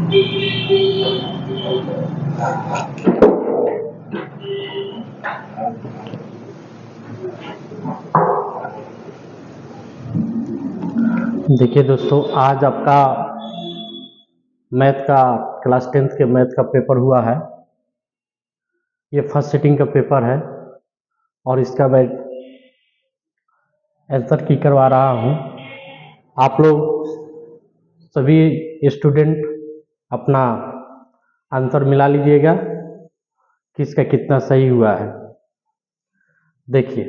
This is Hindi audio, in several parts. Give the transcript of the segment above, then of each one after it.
देखिए दोस्तों, आज आपका मैथ का क्लास 10th के मैथ का पेपर हुआ है। ये फर्स्ट सिटिंग का पेपर है और इसका मैं आंसर की करवा रहा हूँ। आप लोग सभी स्टूडेंट अपना आंसर मिला लीजिएगा कि इसका कितना सही हुआ है। देखिए,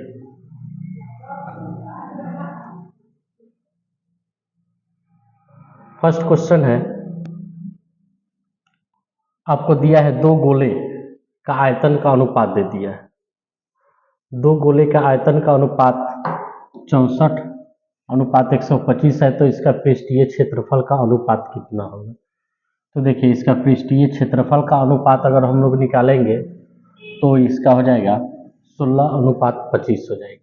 फर्स्ट क्वेश्चन है, आपको दिया है दो गोले का आयतन का अनुपात दे दिया है। दो गोले का आयतन का अनुपात 64 अनुपात 125 है, तो इसका पृष्ठीय क्षेत्रफल का अनुपात कितना होगा? तो देखिए, इसका पृष्ठीय क्षेत्रफल का अनुपात अगर हम लोग निकालेंगे तो इसका हो जाएगा 16:25 हो जाएगी।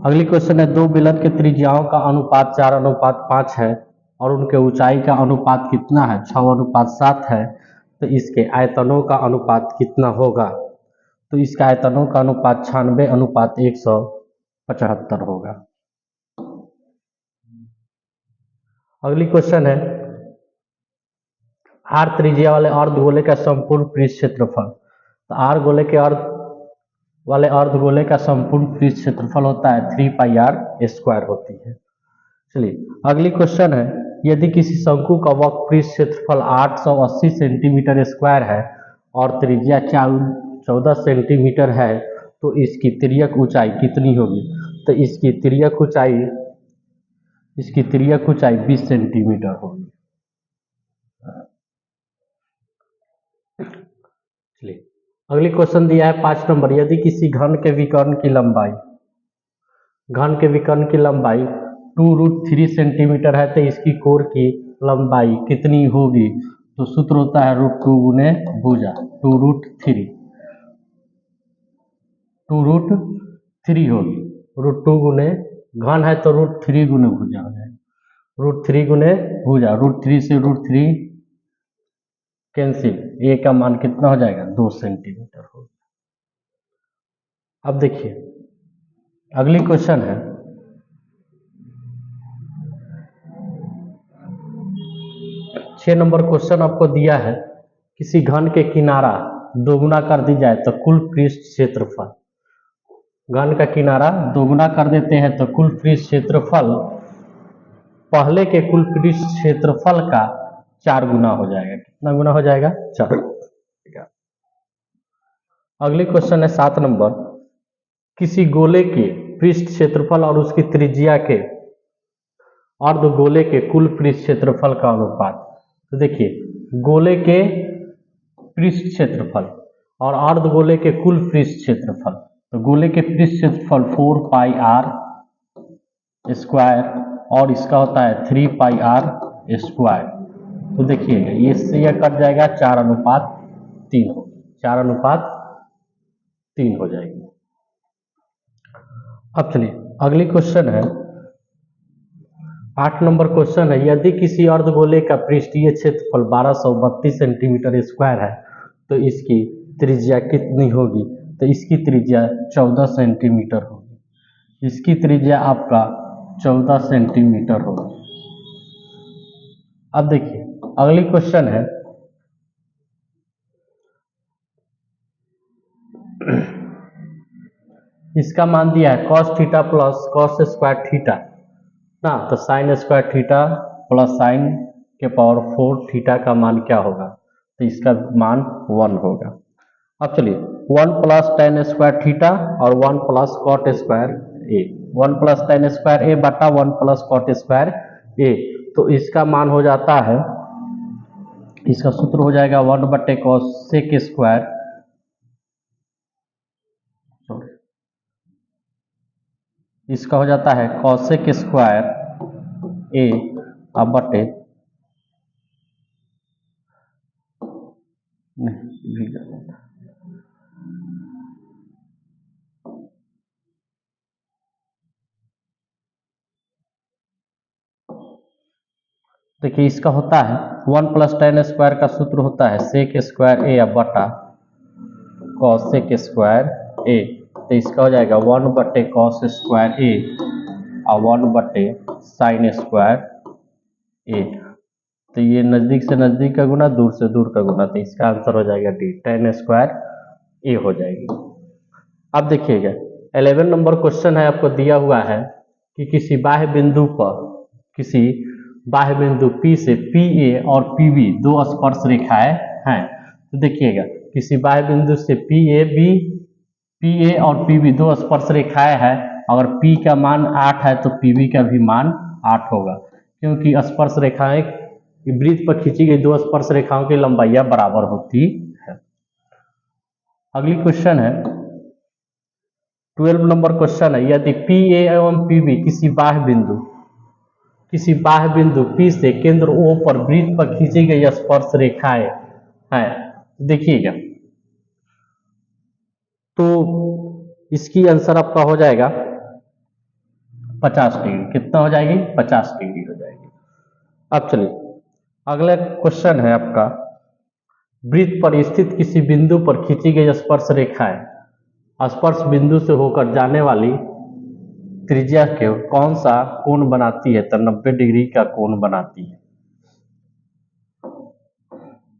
अगली क्वेश्चन है, दो बेलन के त्रिज्याओं का अनुपात 4:5 है और उनके ऊंचाई का अनुपात कितना है? 6:7 है, तो इसके आयतनों का अनुपात कितना होगा? तो इसका आयतनों का अनुपात 96:175 होगा। अगली क्वेश्चन है, आर त्रिज्या वाले अर्धगोले का संपूर्ण पृष्ठ क्षेत्रफल। तो आर गोले के वाले अर्धगोले का संपूर्ण पृष्ठ क्षेत्रफल होता है 3πr² होती है। चलिए, अगली क्वेश्चन है, यदि किसी शंकु का वक्र पृष्ठ क्षेत्रफल 880 सेंटीमीटर स्क्वायर है और त्रिज्या 14 सेंटीमीटर है, तो इसकी तिर्यक ऊंचाई कितनी होगी? तो इसकी तिर्यक ऊंचाई 20 सेंटीमीटर होगी। चलिए, अगली क्वेश्चन दिया है 5 नंबर, यदि किसी घन के विकर्ण की लंबाई 2√3 सेंटीमीटर है, तो इसकी कोर की लंबाई कितनी होगी? तो सूत्र होता है √2 गुने भुजा, 2√3 होगी। √2 गुने घन है तो √3 गुने भुजा हो जाएगा, √3 गुने भुजा, √3 से √3 कैंसिल, ए का मान कितना हो जाएगा? 2 सेंटीमीटर होगा। अब देखिए, अगली क्वेश्चन है, छह नंबर क्वेश्चन आपको दिया है, किसी घन के किनारा दोगुना कर दी जाए तो कुल पृष्ठ क्षेत्रफल। घन का किनारा दोगुना कर देते हैं तो कुल पृष्ठ क्षेत्रफल पहले के कुल पृष्ठ क्षेत्रफल का 4 गुना हो जाएगा। कितना गुना हो जाएगा? 4। अगली क्वेश्चन है 7 नंबर, किसी गोले के पृष्ठ क्षेत्रफल और उसकी त्रिज्या के अर्धगोले के कुल पृष्ठ क्षेत्रफल का अनुपात। तो देखिए, गोले के पृष्ठ क्षेत्रफल और अर्धगोले के कुल पृष्ठ क्षेत्रफल, तो गोले के पृष्ठ क्षेत्रफल 4πr² और इसका होता है 3πr²। तो देखिएगा, ये से यह कट जाएगा, 4:3 हो, 4:3 हो जाएगी। अब चलिए, अगली क्वेश्चन है 8 नंबर क्वेश्चन है, यदि किसी अर्धगोले का पृष्ठीय क्षेत्रफल 1232 सेंटीमीटर स्क्वायर है तो इसकी त्रिज्या कितनी होगी? तो इसकी त्रिज्या 14 सेंटीमीटर होगी। इसकी त्रिज्या आपका 14 सेंटीमीटर होगी। अब देखिए, अगली क्वेश्चन है, इसका मान दिया है cos theta plus cos square theta ना, तो sin square theta plus sin के पावर 4 थीटा का मान क्या होगा? तो इसका मान 1 होगा। अब चलिए, 1 प्लस tan स्क्वायर थीटा और 1 प्लस cot स्क्वायर ए, 1 प्लस tan स्क्वायर ए बटा 1 प्लस cot स्क्वायर ए, तो इसका मान हो जाता है, इसका सूत्र हो जाएगा 1/cos स्क्वायर, इसका हो जाता है cosec स्क्वायर ए अब बटे देखिए इसका होता है 1 प्लस टेन स्क्वायर का सूत्र होता है सेक स्क्वायर ए बटा कॉसेक स्क्वायर ए। तो इसका हो जाएगा 1 बटे कॉस स्क्वायर ए और 1 बटे साइन स्क्वायर ए। तो ये नज़दीक से नज़दीक का गुना, दूर से दूर का गुना, तो इसका आंसर हो जाएगा डी, टेन स्क्वायर ए हो जाएगी। अब देखिएगा 11 नंबर क्वेश्चन है, आपको दिया हुआ है कि किसी बाह्य बिंदु P से PA और PB दो स्पर्श रेखाएं हैं। तो देखिएगा किसी बाह्य बिंदु से PA और PB दो स्पर्श रेखाएं हैं। अगर P का मान 8 है तो PB का भी मान 8 होगा, क्योंकि स्पर्श रेखाएं वृत्त पर खींची गई दो स्पर्श रेखाओं की लंबाइयां बराबर होती है। अगली क्वेश्चन है 12 नंबर क्वेश्चन है, यदि PA एवं PB किसी बाह्य बिंदु P से केंद्र O पर वृत्त पर खींची गई स्पर्श रेखाएं हैं, देखिएगा तो इसकी आंसर आपका हो जाएगा 50 डिग्री। कितना हो जाएगी? 50 डिग्री हो जाएगी। अब चलिए अगला क्वेश्चन है आपका, वृत्त पर स्थित किसी बिंदु पर खींची गई स्पर्श रेखाएं स्पर्श बिंदु से होकर जाने वाली त्रिज्या के कौन सा कोण बनाती है? तो 90 डिग्री का कोण बनाती है,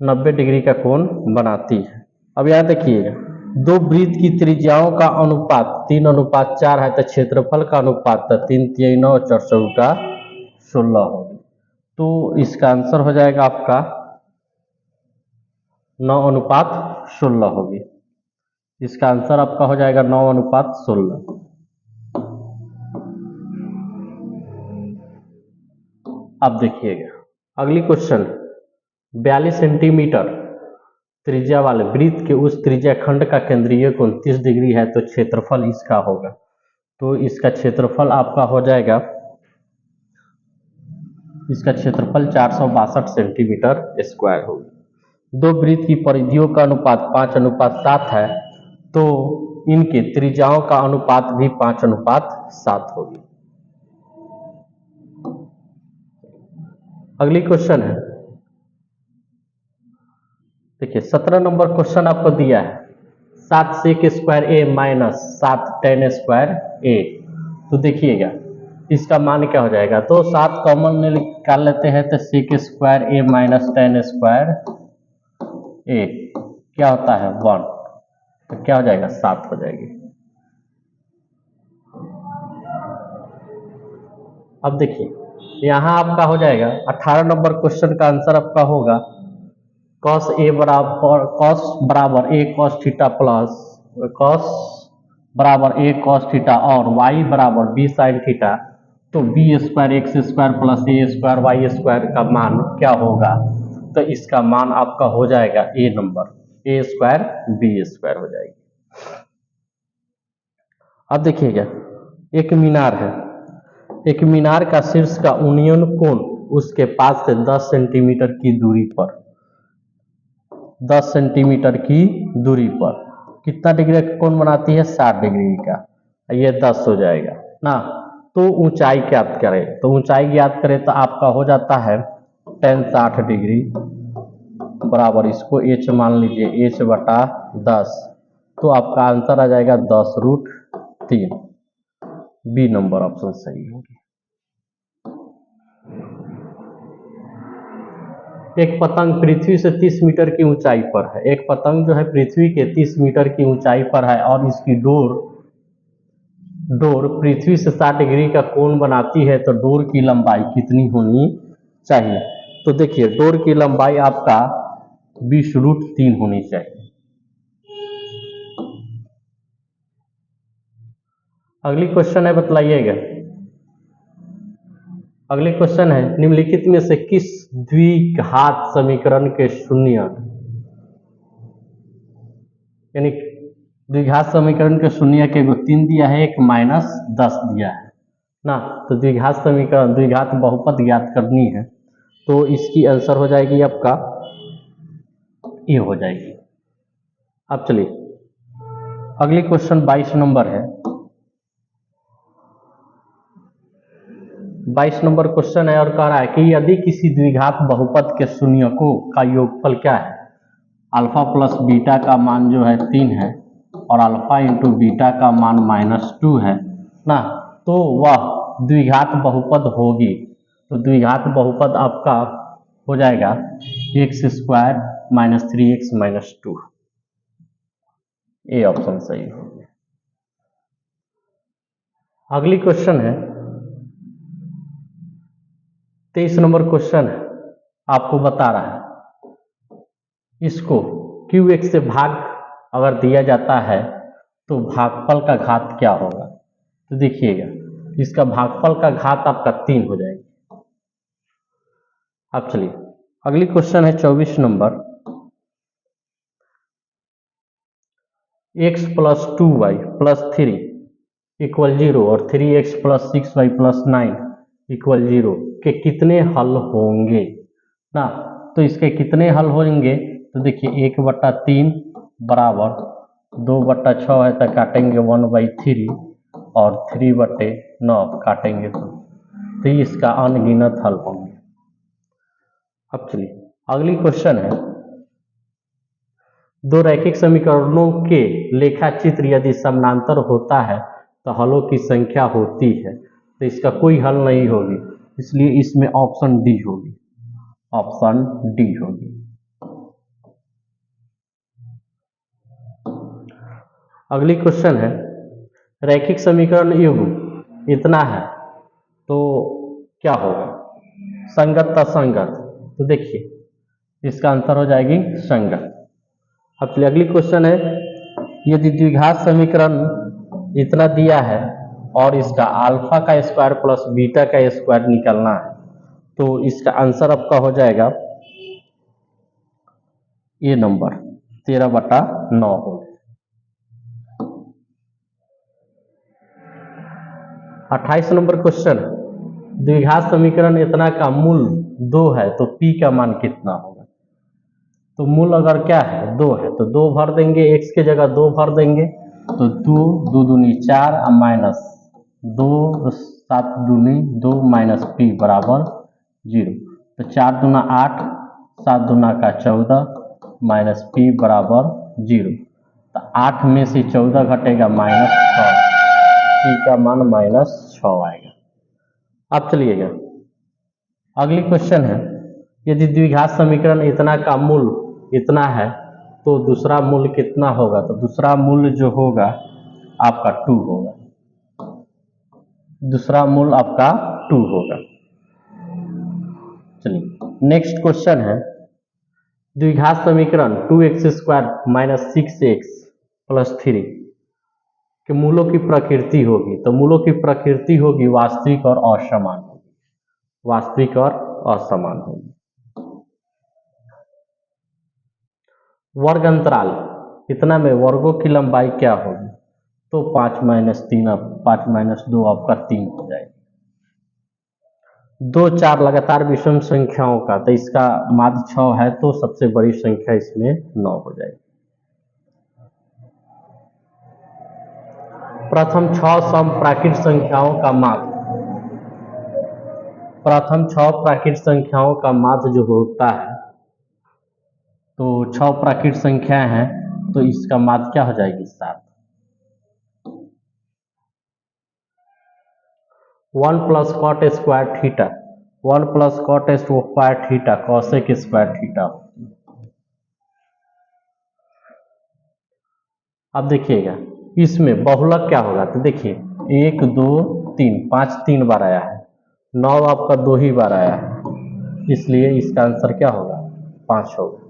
90 डिग्री का कोण बनाती है। अब यहाँ देखिएगा दो वृत्त की त्रिज्याओं का अनुपात 3:4 है, तो क्षेत्रफल का अनुपात 3 3 9 4 का 16 होगी। तो इसका आंसर हो जाएगा आपका 9:16 होगी। इसका आंसर आपका हो जाएगा 9:16। अब देखिएगा अगली क्वेश्चन, 42 सेंटीमीटर त्रिज्या वाले वृत्त के उस त्रिज्या खंड का केंद्रीय कोण 30 डिग्री है, तो क्षेत्रफल इसका होगा। तो इसका क्षेत्रफल आपका हो जाएगा, इसका क्षेत्रफल 462 सेंटीमीटर स्क्वायर होगी। दो वृत्त की परिधियों का अनुपात 5:7 है, तो इनके त्रिज्याओं का अनुपात भी 5:7 होगी। अगली क्वेश्चन है, देखिए 17 नंबर क्वेश्चन आपको दिया है 7 सेक स्क्वायर ए माइनस 7 टेन स्क्वायर ए। तो देखिएगा इसका मान क्या हो जाएगा? तो 7 कॉमन निकाल लेते हैं, तो सेक स्क्वायर ए माइनस टेन स्क्वायर ए क्या होता है 1, तो क्या हो जाएगा 7 हो जाएगी। अब देखिए यहाँ आपका हो जाएगा 18 नंबर क्वेश्चन का आंसर आपका होगा कॉस बराबर a cos theta plus cos बराबर ए कॉस थीटा और वाई बराबर बी साइन थीटा। तो b square x square plus a square y square का मान क्या होगा? तो इसका मान आपका हो जाएगा ए नंबर, ए स्क्वायर बी स्क्वायर हो जाएगी। अब देखिएगा एक मीनार है, एक मीनार का शीर्ष का उन्नयन कोण उसके पास से 10 सेंटीमीटर की दूरी पर 10 सेंटीमीटर की दूरी पर कितना डिग्री का कोण बनाती है? 60 डिग्री का। ये 10 हो जाएगा ना। तो ऊंचाई ज्ञात करें, तो ऊंचाई ज्ञात करें तो आपका हो जाता है tan 60 डिग्री बराबर इसको h मान लीजिए h बटा 10। तो आपका आंसर आ जाएगा 10√3। बी नंबर ऑप्शन सही होगी। एक पतंग पृथ्वी से 30 मीटर की ऊंचाई पर है, एक पतंग जो है पृथ्वी के 30 मीटर की ऊंचाई पर है और इसकी डोर पृथ्वी से 60 डिग्री का कोण बनाती है, तो डोर की लंबाई कितनी होनी चाहिए? तो देखिए डोर की लंबाई आपका 20√3 होनी चाहिए। अगली क्वेश्चन है, बतलाइएगा। अगले क्वेश्चन है निम्नलिखित में से किस द्विघात समीकरण के शून्य यानी द्विघात समीकरण के शून्य के 3 दिया है, एक -10 दिया है ना। तो द्विघात समीकरण द्विघात बहुपद ज्ञात करनी है, तो इसकी आंसर हो जाएगी आपका ये हो जाएगी। अब चलिए अगली क्वेश्चन 22 नंबर है, 22 नंबर क्वेश्चन है और कह रहा है कि यदि किसी द्विघात बहुपद के शून्यकों का योगफल क्या है, अल्फा प्लस बीटा का मान जो है 3 है और अल्फा इंटू बीटा का मान -2 है ना, तो वह द्विघात बहुपद होगी। तो द्विघात बहुपद आपका हो जाएगा x² - 3x - 2। ए ऑप्शन सही हो गया। अगली क्वेश्चन है 23 नंबर क्वेश्चन है, आपको बता रहा है इसको qx से भाग अगर दिया जाता है तो भागफल का घात क्या होगा। तो देखिएगा इसका भागफल का घात आपका 3 हो जाएगी। अब चलिए अगली क्वेश्चन है 24 नंबर, x + 2y + 3 = 0 और 3x + 6y + 9 = 0 के कितने हल होंगे ना। तो इसके कितने हल होंगे, तो देखिए 1/3 बराबर 2/6 है तो काटेंगे 1/3 और 3/9 काटेंगे तो इसका अनगिनत हल होंगे। अब चलिए अगली क्वेश्चन है, दो रैखिक समीकरणों के लेखा चित्र यदि समानांतर होता है तो हलों की संख्या होती है। तो इसका कोई हल नहीं होगी, इसलिए इसमें ऑप्शन डी होगी, ऑप्शन डी होगी। अगली क्वेश्चन है, रैखिक समीकरण युग्म इतना है तो क्या होगा, संगत असंगत। तो देखिए इसका आंसर हो जाएगी संगत। अब चलिए अगली क्वेश्चन है, यदि द्विघात समीकरण इतना दिया है और इसका अल्फा का स्क्वायर प्लस बीटा का स्क्वायर निकालना है तो इसका आंसर आपका हो जाएगा ये नंबर 13/9 हो। 28 नंबर क्वेश्चन, द्विघात समीकरण इतना का मूल 2 है तो p का मान कितना होगा। तो मूल अगर क्या है 2 है तो 2 भर देंगे, x के जगह 2 भर देंगे तो 2 2 दूनी 4 माइनस 2 7 दूनी 2 माइनस p बराबर 0। तो 4 दूना 8 7 दूना का 14 माइनस p बराबर 0। तो 8 में से 14 घटेगा -6, p का मान -6 आएगा। अब चलिएगा अगली क्वेश्चन है, यदि द्विघात समीकरण इतना का मूल इतना है तो दूसरा मूल कितना होगा। तो दूसरा मूल जो होगा आपका 2 होगा, दूसरा मूल आपका 2 होगा। चलिए नेक्स्ट क्वेश्चन है, द्विघात समीकरण 2x² - 6x + 3 के मूलों की प्रकृति होगी। तो मूलों की प्रकृति होगी वास्तविक और असमान होगी, वास्तविक और असमान होगी। वर्ग अंतराल इतना में वर्गों की लंबाई क्या होगी। तो 5 - 3 5 - 2 आपका 3 हो जाएगा। 2 4 लगातार विषम संख्याओं का, तो इसका माध्य 6 है तो सबसे बड़ी संख्या इसमें 9 हो जाएगी। प्रथम 6 सम प्राकृत संख्याओं का माध्य, प्रथम 6 प्राकृत संख्याओं का माध्य जो होता है तो 6 प्राकृत संख्या है तो इसका माध्य क्या हो जाएगी 7। 1 + cot square theta 1 + cot square theta cosec square theta. अब देखिएगा इसमें बहुलक क्या होगा। तो देखिए 1 2 3 5 3 बार आया है, 9 आपका 2 ही बार आया है, इसलिए इसका आंसर क्या होगा 5 होगा।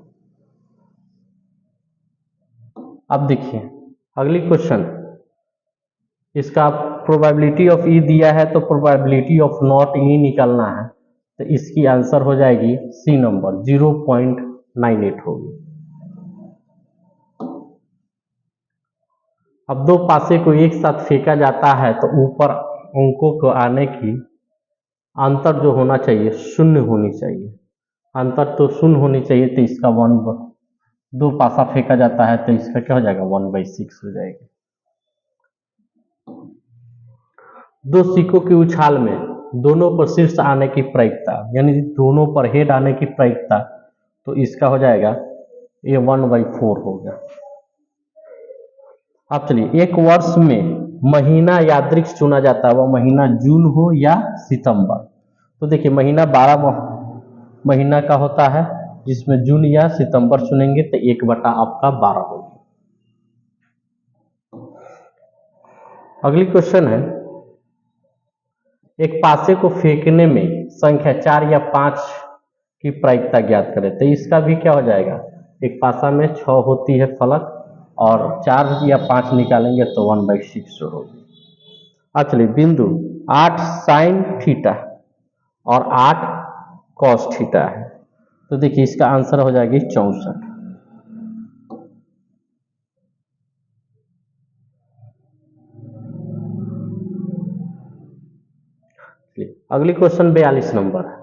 अब देखिए अगली क्वेश्चन, इसका प्रोबेबिलिटी ऑफ ई दिया है तो प्रोबेबिलिटी ऑफ नॉट ई निकालना है। तो इसकी आंसर हो जाएगी सी नंबर 0.98 होगी। अब दो पासे को एक साथ फेंका जाता है तो ऊपर अंकों को आने की अंतर जो होना चाहिए शून्य होनी चाहिए, अंतर तो शून्य होनी चाहिए। तो इसका 1 दो पासा फेंका जाता है तो इसका क्या हो जाएगा 1/6 हो जाएगा। दो सिक्कों की उछाल में दोनों पर शीर्ष आने की प्रायिकता, यानी दोनों पर हेड आने की प्रायिकता, तो इसका हो जाएगा ये 1/4 हो गया। अब चलिए, एक वर्ष में महीना यादृच्छिक चुना जाता है, वह महीना जून हो या सितंबर। तो देखिए, महीना 12 महीना का होता है, जिसमें जून या सितंबर चुनेंगे तो 1/12 आपका 12 होगी। अगली क्वेश्चन है, एक पासे को फेंकने में संख्या 4 या 5 की प्रायिकता ज्ञात करें। तो इसका भी क्या हो जाएगा, एक पासा में 6 होती है फलक, और 4 या 5 निकालेंगे तो 1/6 होगी। अब चलिए, बिंदु 8 साइन थीटा और 8 कॉस थीटा है, तो देखिए इसका आंसर हो जाएगी 64। अगली क्वेश्चन 42 नंबर है,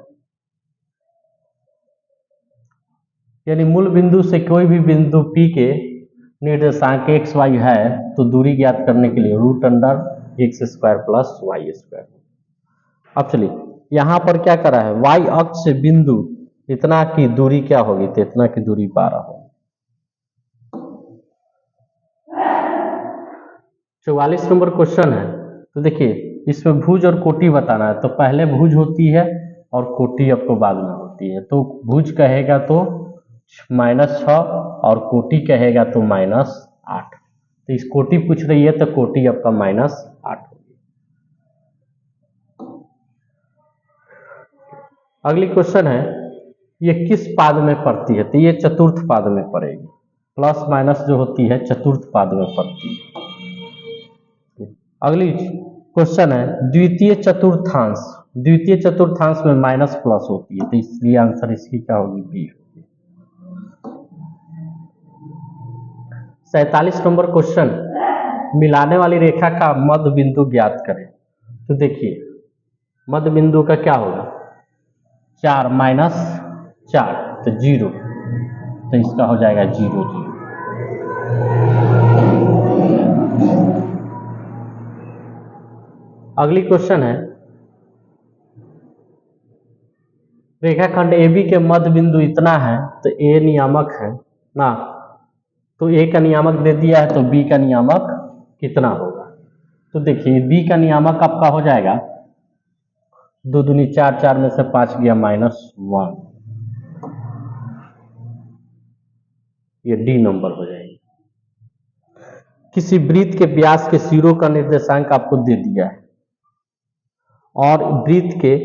यानी मूल बिंदु से कोई भी बिंदु P के निर्देशांक x y है, तो दूरी ज्ञात करने के लिए √x² + y²। अब चलिए, यहाँ पर क्या करा है, y अक्ष से बिंदु इतना की दूरी क्या होगी, तो इतना की दूरी 12 होगी। 44 नंबर क्वेश्चन है, तो देखिए इसमें भुज और कोटि बताना है, तो पहले भुज होती है और कोटि आपको बाद में होती है। तो भुज कहेगा तो -6 और कोटि कहेगा तो -8। तो इस कोटि पूछ रही है तो कोटि आपका -8 होगी। अगली क्वेश्चन है, ये किस पाद में पड़ती है, तो ये चतुर्थ पाद में पड़ेगी। प्लस माइनस जो होती है चतुर्थ पाद में पड़ती है। अगली क्वेश्चन है, द्वितीय चतुर्थांश। द्वितीय चतुर्थांश में माइनस प्लस होती है, तो इसलिए आंसर इसकी क्या होगी, बी होगी। 47 नंबर क्वेश्चन, मिलाने वाली रेखा का मध्य बिंदु ज्ञात करें। तो देखिए मध्य बिंदु का क्या होगा, 4 - 4 तो 0, तो इसका हो जाएगा 0 0। अगली क्वेश्चन है, रेखाखंड AB के मध्य बिंदु इतना है, तो A नियामक है ना, तो A का नियामक दे दिया है, तो B का नियामक कितना होगा। तो देखिए B का नियामक आपका हो जाएगा 2 दूनी 4, 4 में से 5 गया -1, ये D नंबर हो जाएगी। किसी वृत्त के व्यास के सिरों का निर्देशांक आपको दे दिया है, और वृत्त के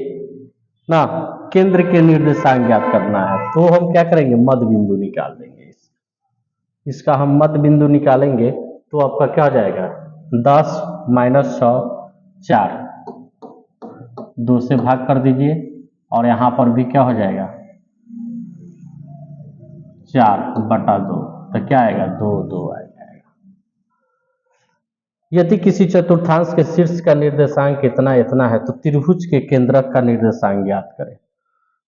ना केंद्र के निर्देशांक ज्ञात करना है, तो हम क्या करेंगे, मध्य बिंदु निकाल देंगे। इसका हम मध्य बिंदु निकालेंगे तो आपका क्या हो जाएगा, 10 - 6 4, 2 से भाग कर दीजिए, और यहाँ पर भी क्या हो जाएगा, 4/2, तो क्या आएगा, 2 2 आ जाएगा। यदि किसी चतुर्थांश के शीर्ष का निर्देशांक इतना इतना है, तो त्रिभुज के केंद्रक का निर्देशांक ज्ञात करें।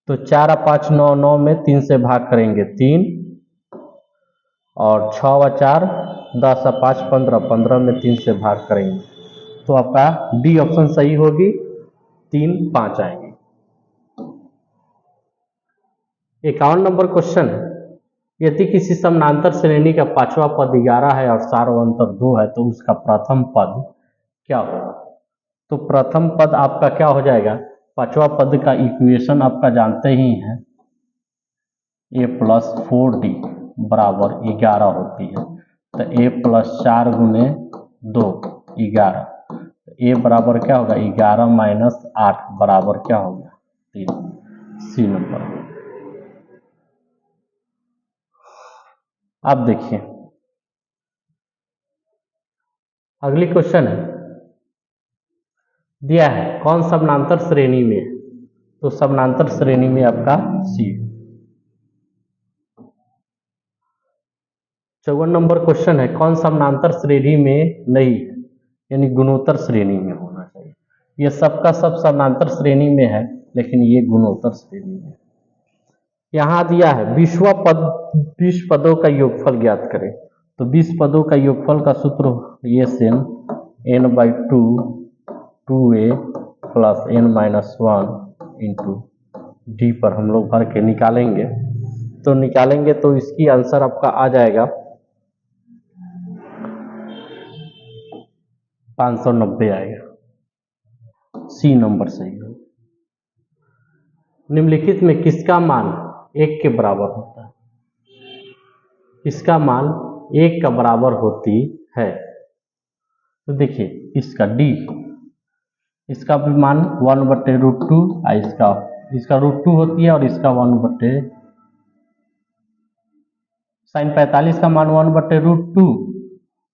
तो 4 और 5 9 9 में 3 से भाग करेंगे 3, और 6 और 4 10 और 5 15, 15 में 3 से भाग करेंगे, तो आपका डी ऑप्शन सही होगी, 3 5 आएंगे। 51 नंबर क्वेश्चन है, यदि किसी समानांतर श्रेणी का पांचवा पद 11 है और सार्वंतर 2 है, तो उसका प्रथम पद क्या होगा। तो प्रथम पद आपका क्या हो जाएगा, पांचवा पद का इक्वेशन आपका जानते ही हैं, a + 4d = 11 होती है, तो a + 4 × 2 11, a बराबर क्या होगा, 11 - 8 बराबर क्या होगा, 3, सी नंबर। अब देखिए अगली क्वेश्चन है, दिया है कौन समानांतर श्रेणी में, तो समानांतर श्रेणी में आपका सी। 54 नंबर क्वेश्चन है, कौन समानांतर श्रेणी में नहीं है, यानी गुणोत्तर श्रेणी में होना चाहिए। ये सबका सब समानांतर श्रेणी में है, लेकिन ये गुणोत्तर श्रेणी में। यहाँ दिया है 20 पदों का योगफल ज्ञात करें। तो 20 पदों का योगफल का सूत्र ये same n/2 2a plus n minus 1 into D पर हम लोग भर के निकालेंगे। तो इसकी आंसर आपका आ जाएगा 590 आएगा। सी नंबर सही है। निम्नलिखित में किसका मान 1 के बराबर होता है? इसका मान 1 का बराबर होती है। तो देखिए इसका डी, इसका भी मान 1/√2, इसका √2 होती है और इसका 1 साइन 45 का मान 1/√2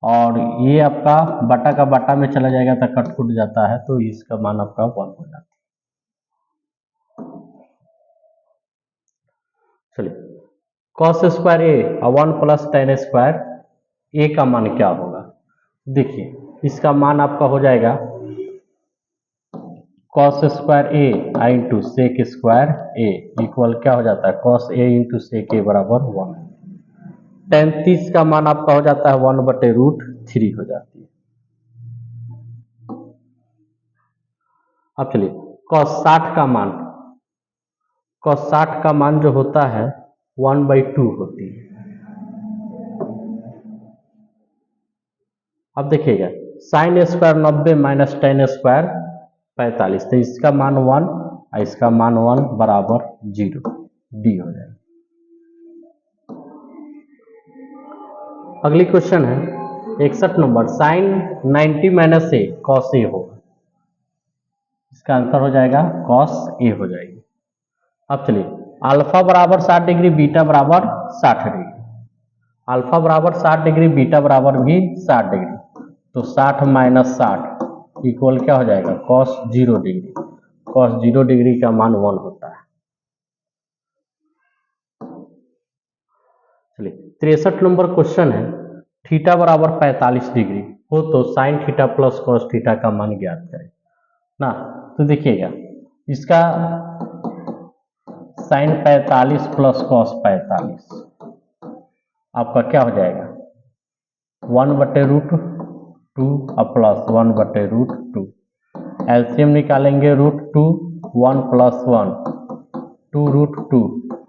और ये आपका बटा का बटा में चला जाएगा तो कट फुट जाता है, तो इसका मान आपका 1 हो जाता है। चलिए कॉस स्क्वायर ए और 1 प्लस टेन स्क्वायर ए का मान क्या होगा? देखिए इसका मान आपका हो जाएगा कॉस स्क्वायर ए इंटू सेक स्क्वायर ए इक्वल क्या हो जाता है? कॉस ए इंटू सेक ए बराबर 1। टेन 30 का मान आपका हो जाता है 1/√3 हो जाती है। अब चलिए कॉस 60 का मान जो होता है 1/2 होती है। अब देखिएगा sine square 90 minus ten square 45, तो इसका मान 1 और इसका मान 1 बराबर 0, डी हो जाएगा। अगली क्वेश्चन है 61 number, sign 90 minus A cos A होगा। इसका आंसर हो जाएगा कॉस ए हो जाएगी। अब चलिए अल्फा बराबर 60 डिग्री, बीटा बराबर 60 डिग्री। अल्फा बराबर 60 डिग्री, बीटा बराबर भी 60 डिग्री, तो 60 माइनस 60 इक्वल क्या हो जाएगा? Cos 0 degree. कॉस 0 डिग्री का मान 1 होता है। चलिए 63 नंबर क्वेश्चन है, थीटा बराबर 45 डिग्री हो तो sine theta plus cos theta का मान ज्ञात करें ना। तो देखिएगा इसका साइन 45 प्लस कॉस 45 आपका क्या हो जाएगा? 1/√2 और प्लस 1/√2। एलसीएम निकालेंगे √2, 1 प्लस 1 2√2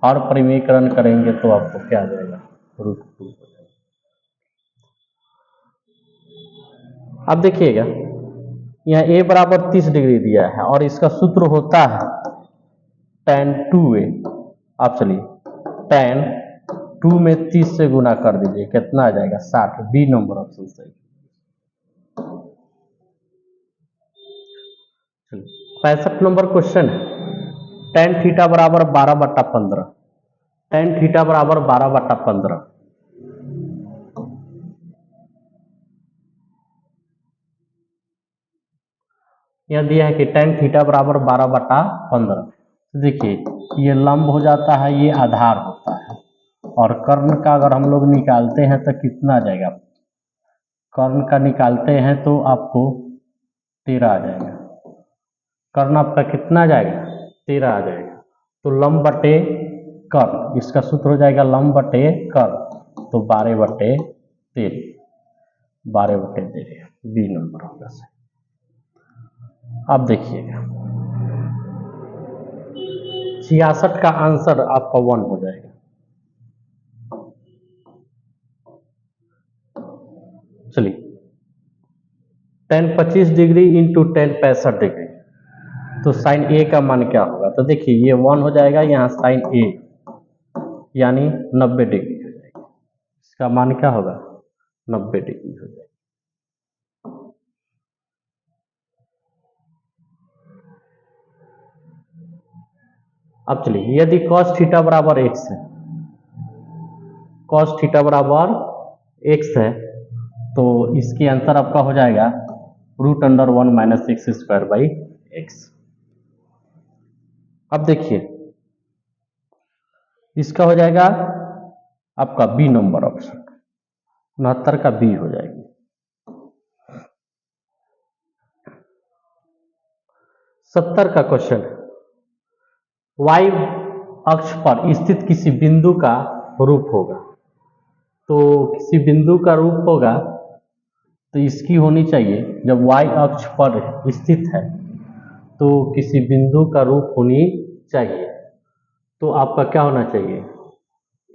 और परिमीकरण करेंगे तो आपको क्या आ जाएगा? √2। अब देखिएगा यहाँ a बराबर 30 डिग्री दिया है और इसका सूत्र होता है tan 2a। आप चलिए tan 2 में 30 से गुना कर दीजिए, कितना आ जाएगा? 60। बी नंबर ऑप्शन सही। 65 नंबर क्वेश्चन है, tan थीटा बराबर 12/15। tan थीटा बराबर 12/15। यह दिया है कि tan थीटा बराबर 12/15। देखिए ये लंब हो जाता है, ये आधार होता है, और कर्ण का अगर हम लोग निकालते हैं तो कितना आ जाएगा? कर्ण का निकालते हैं तो आपको 13 आ जाएगा। कर्ण आपका कितना आ जाएगा? 13 आ जाएगा। तो लंब बटे कर्ण, इसका सूत्र हो जाएगा लंब बटे कर्ण, तो 12/13। 12/13 बी नंबर होगा सही। अब देखिएगा 66 का आंसर आपका 1 हो जाएगा। चलिए tan 25 degree into tan 65 degree, तो साइन ए का मान क्या होगा? तो देखिए ये 1 हो जाएगा, यहाँ साइन ए यानी 90 डिग्री हो जाएगी। इसका मान क्या होगा? 90 डिग्री हो जाएगी। अब चलिए यदि cos थीटा बराबर x है, cos थीटा बराबर x है, तो इसकी आंसर आपका हो जाएगा √1 माइनस x²/x। अब देखिए इसका हो जाएगा आपका बी नंबर ऑप्शन, 69 का बी हो जाएगी। 70 का क्वेश्चन, y अक्ष पर स्थित किसी बिंदु का रूप होगा। तो किसी बिंदु का रूप होगा तो इसकी होनी चाहिए, जब y अक्ष पर स्थित है तो किसी बिंदु का रूप होनी चाहिए। तो आपका क्या होना चाहिए,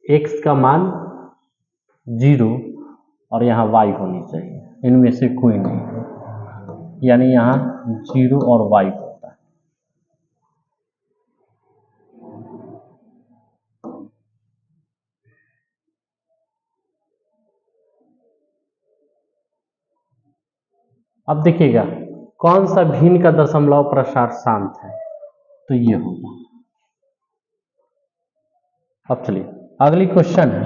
x का मान 0 और यहाँ y होनी चाहिए, इनमें से कोई नहीं है, यानी यहाँ 0 और y होता है। अब देखिएगा कौन सा भिन्न का दशमलव प्रसार शांत है, तो ये होगा। अब चलिए अगली क्वेश्चन है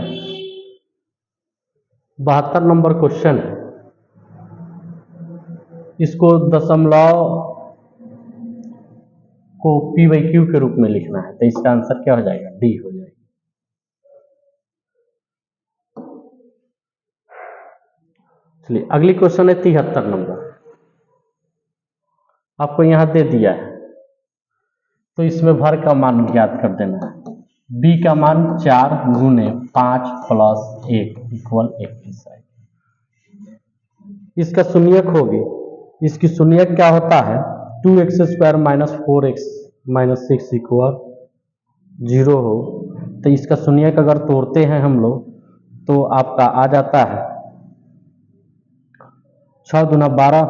72 नंबर क्वेश्चन है। इसको दशमलव को p/q के रूप में लिखना है, तो इसका आंसर क्या हो जाएगा, डी हो जाएगा। चलिए अगली क्वेश्चन है 73 नंबर, आपको यहाँ दे दिया है, तो इसमें भर का मान ज्ञात कर देना है। b का मान 4 गुने 5 प्लस 1 इक्वल 21 है। इसका शून्यक होगी, इसकी शून्यक क्या होता है, 2x² minus 4x minus 6 equal 0 हो, तो इसका शून्यक अगर तोड़ते हैं हम लोग तो आपका आ जाता है 6 दूना 12,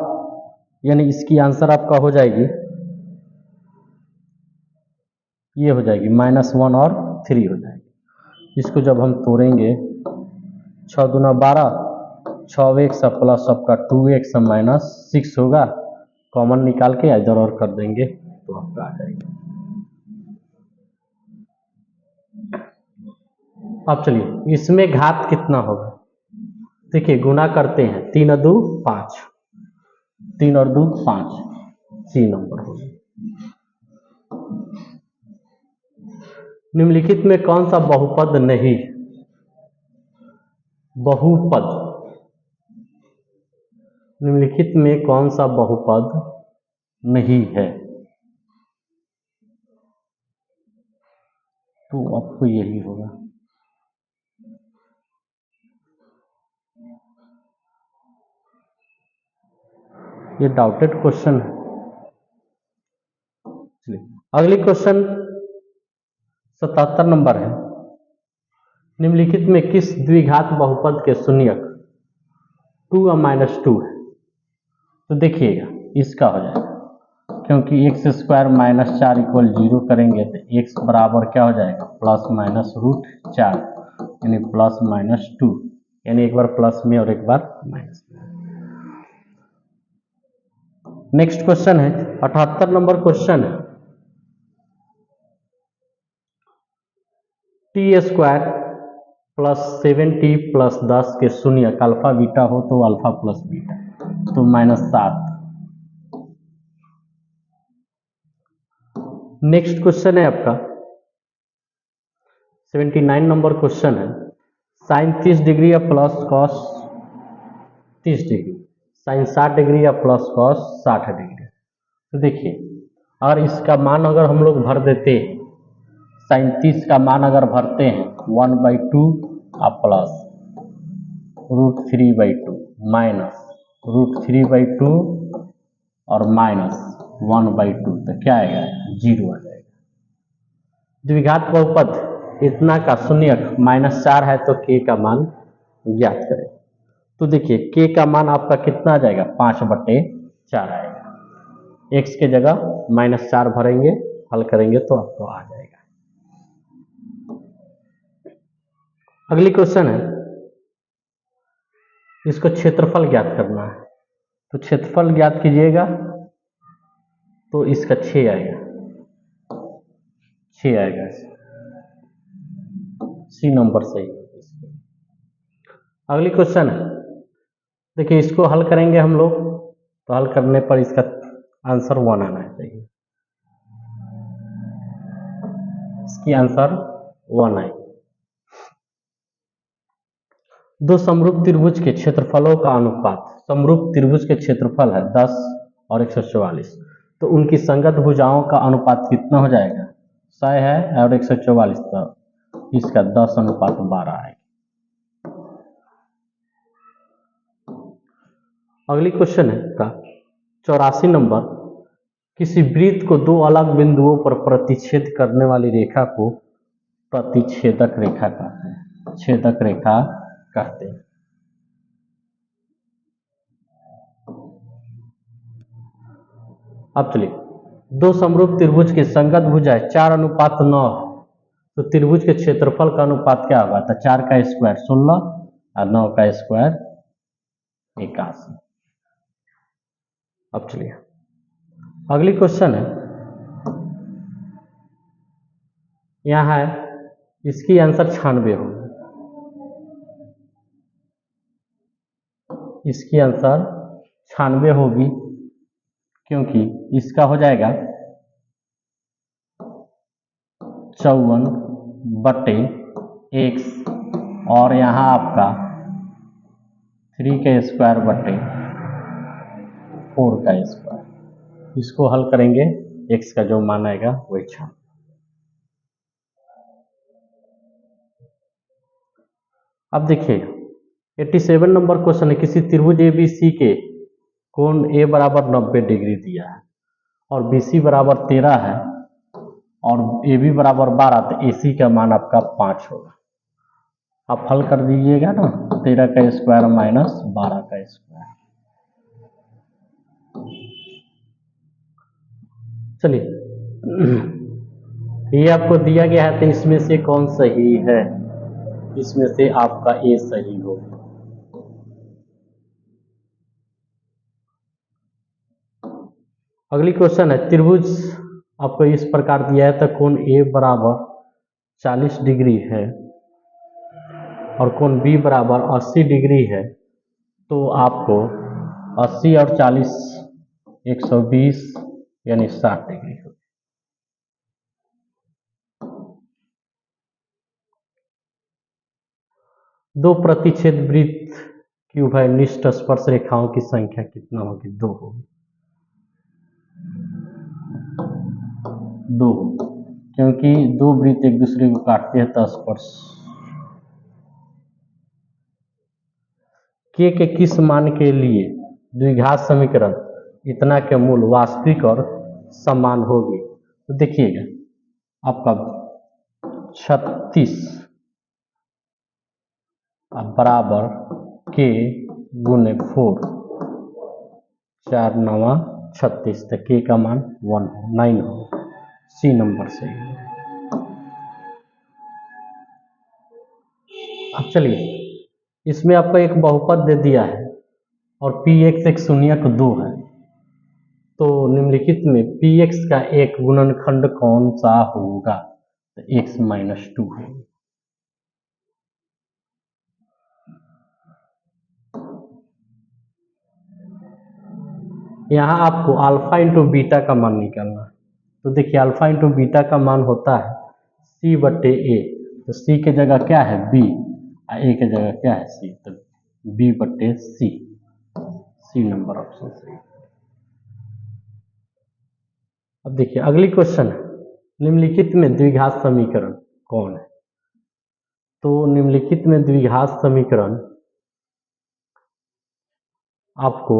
यानी इसकी आंसर आपका हो जाएगी, ये हो जाएगी -1 और 3 हो जाएगी। इसको जब हम तोड़ेंगे 6 दूना 12, 6x प्लस आपका 2x माइनस 6 होगा, कॉमन निकाल के इधर और कर देंगे तो आपका आ जाएगा। अब चलिए इसमें घात कितना होगा, देखिए गुना करते हैं, 3 और 2 5, 3 और 2 5, सी नंबर होगा। निम्नलिखित में कौन सा बहुपद नहीं, बहुपद, निम्नलिखित में कौन सा बहुपद नहीं है, तो आपको यही होगा। ये डाउटेड क्वेश्चन है। अगली क्वेश्चन 77 नंबर है, निम्नलिखित में किस द्विघात बहुपद के शून्यक 2 और -2 है, तो देखिएगा इसका हो जाएगा, क्योंकि x² माइनस 4 इक्वल 0 करेंगे तो x बराबर क्या हो जाएगा, +-√4 यानी +-2, यानी एक बार प्लस में और एक बार माइनस में। नेक्स्ट क्वेश्चन है 78 नंबर क्वेश्चन है, t² प्लस 7t प्लस 10 के शून्यक अल्फा बीटा हो तो अल्फा प्लस बीटा, तो -7। नेक्स्ट क्वेश्चन है आपका 79 नंबर क्वेश्चन है, साइन 30 डिग्री या plus cos 30 degree, sine 60 degree या प्लस कॉस 60 डिग्री। तो देखिए अगर इसका मान अगर हम लोग भर देते हैं, साइन 30 का मान अगर भरते हैं 1/2 और प्लस √3/2 माइनस √3/2 और माइनस 1/2, तो क्या आएगा, 0 आ जाएगा। द्विघात बहुपद इतना का शून्यक -4 है तो k का मान ज्ञात करें। तो देखिए k का मान आपका कितना आ जाएगा, 5/4 आएगा, x के जगह -4 भरेंगे, हल करेंगे तो आपको आ जाएगा। अगली क्वेश्चन है, इसको क्षेत्रफल ज्ञात करना है, तो क्षेत्रफल ज्ञात कीजिएगा, तो इसका 6 आएगा, 6 आएगा, सी नंबर सही। अगली क्वेश्चन है, देखिए इसको हल करेंगे हम लोग, तो हल करने पर इसका आंसर 1 आना चाहिए, इसकी आंसर 1 आएगी। दो समरूप त्रिभुज के क्षेत्रफलों का अनुपात, समरूप त्रिभुज के क्षेत्रफल है 10 और 144, तो उनकी संगत भुजाओं का अनुपात कितना हो जाएगा, 100 है और 144, तो इसका 10:12 है। अगली क्वेश्चन है का 84 नंबर, किसी वृत्त को दो अलग बिंदुओं पर प्रतिच्छेद करने वाली रेखा को प्रतिच्छेदक रेखा कहते हैं, छेदक रेखा कहते हैं। अब चलिए, दो समरूप त्रिभुज की संगत भुजाएं 4:9 है, तो त्रिभुज के क्षेत्रफल का अनुपात क्या होगा? तो 4 का स्क्वायर 16 और 9 का स्क्वायर 81। अब चलिए अगली क्वेश्चन है, यहाँ है इसकी आंसर 96 होगी, इसकी आंसर 96 होगी क्योंकि इसका हो जाएगा 54/x और यहाँ आपका 3 का स्क्वायर बटे 4 का स्क्वायर। इसको हल करेंगे, x का जो मान आएगा वही 96। अब देखिए 87 नंबर क्वेश्चन है, किसी त्रिभुज ABC के कोण A बराबर 90 डिग्री दिया है और BC बराबर 13 है और AB बराबर 12, तो AC का मान आपका 5 होगा। आप हल कर दीजिएगा ना, 13 का स्क्वायर माइनस 12 का स्क्वायर। चलिए ये आपको दिया गया है, तो इसमें से कौन सही है? इसमें से आपका A सही होगा। अगली क्वेश्चन है, त्रिभुज आपको इस प्रकार दिया है, तो कोण A बराबर 40 डिग्री है और कोण B बराबर 80 डिग्री है, तो आपको 80 और 40 120 यानी 60 डिग्री होगी। दो प्रतिच्छेद वृत्त की उभयनिष्ठ स्पर्श रेखाओं की संख्या कितना होगी? 2 होगी, 2, क्योंकि दो वृत्त एक दूसरे को काटते हैं तो स्पर्श। के किस मान के लिए द्विघात समीकरण इतना के मूल वास्तविक और समान होगी? तो देखिएगा आपका 36 बराबर के गुने 4, 4 9 36, तो के का मान 9 हो, सी नंबर से। अब चलिए इसमें आपको एक बहुपद दे दिया है और px एक शून्यक 2 है, तो निम्नलिखित में px का एक गुणनखंड कौन सा होगा? तो x - 2 है। यहाँ आपको अल्फा इंटू बीटा का मान निकालना है, तो देखिए अल्फा इंटू बीटा का मान होता है c/a, तो c के जगह क्या है b और a के जगह क्या है c, तो b/c, सी नंबर ऑप्शन सही। अब देखिए अगली क्वेश्चन है, निम्नलिखित में द्विघात समीकरण कौन है? तो निम्नलिखित में द्विघात समीकरण आपको